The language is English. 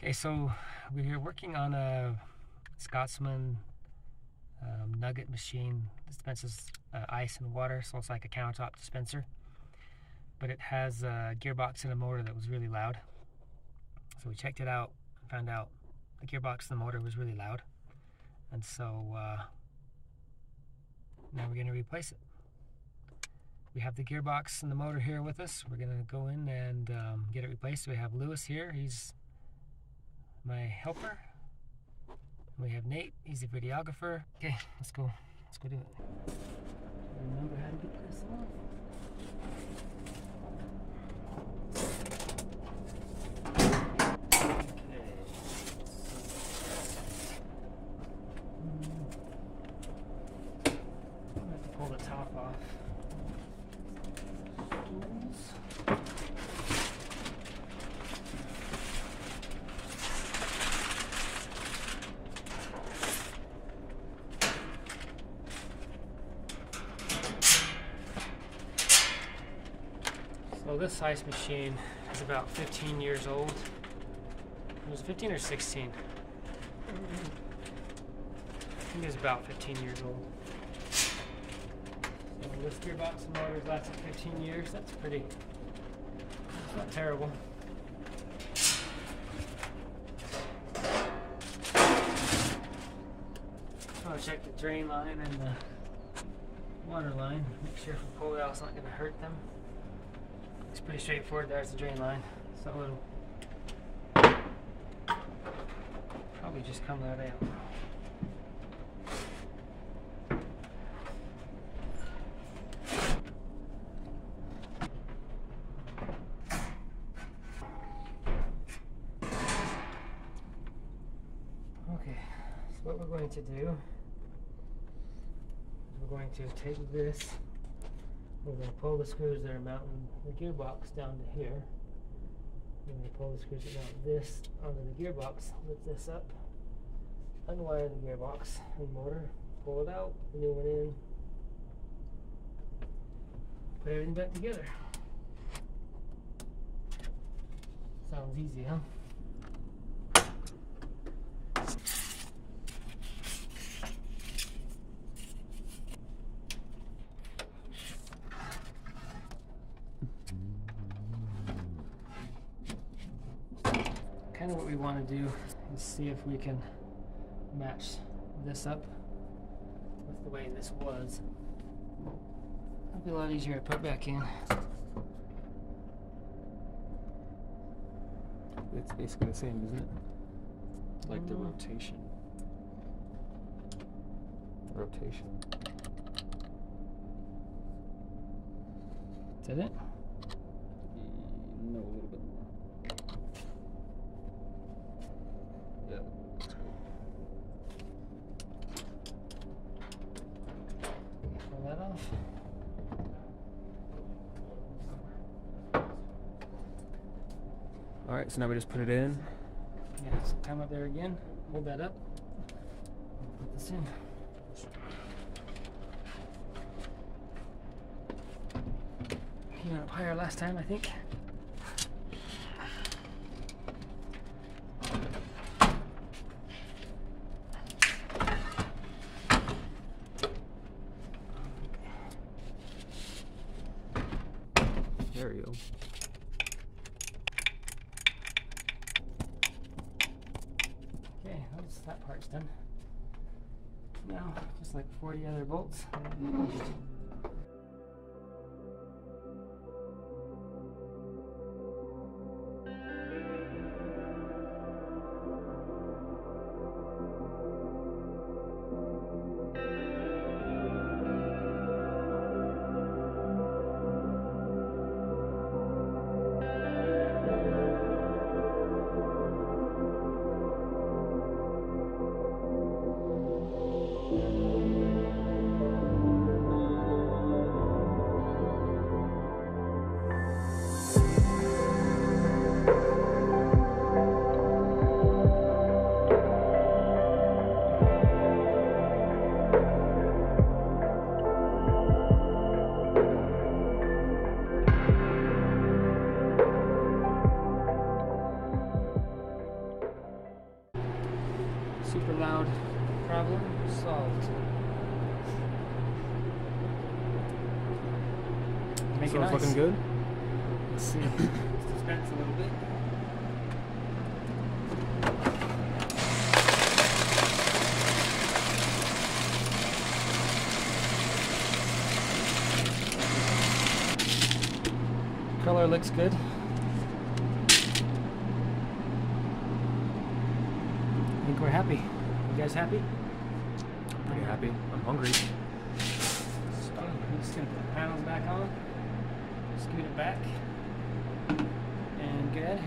Okay, so we're working on a Scotsman nugget machine that dispenses ice and water, so it's like a countertop dispenser. But it has a gearbox and a motor that was really loud. So we checked it out and found out the gearbox and the motor was really loud. And so now we're going to replace it. We have the gearbox and the motor here with us. We're going to go in and get it replaced. We have Lewis here. He's my helper. We have Nate. He's the videographer. Okay, let's go. Let's go do it. Remember how to get this on? Pull the top off. So this ice machine is about 15 years old. It was 15 or 16. I think it's about 15 years old. So this gearbox and motors lasted 15 years. That's pretty, it's not terrible. Just want to check the drain line and the water line. Make sure if we pull it out, it's not going to hurt them. It's pretty straightforward. There's the drain line. So it'll probably just come right out. Okay, so what we're going to do is we're going to take this, we're going to pull the screws that are mounting the gearbox down to here. We're going to pull the screws that mount this onto the gearbox, lift this up, unwire the gearbox and motor, pull it out, the new one in, put everything back together. Sounds easy, huh? Kind of what we want to do is see if we can match this up with the way this was. It'll be a lot easier to put back in. It's basically the same, isn't it? Like the rotation. Is that it? No, a little bit more. Yeah. Pull that off. All right, so now we just put it in. Yeah, so come up there again. Hold that up. Put this in. You went up higher last time, I think. There you go. Okay, that part's done. Now, just like 40 other bolts. super loud problem solved. Make So it it's nice. looking good. Let's see. Dispense a little bit. Color looks good. I think we're happy. You guys happy? Pretty happy. I'm hungry. I'm just gonna put the panels back on, scoot it back, and good.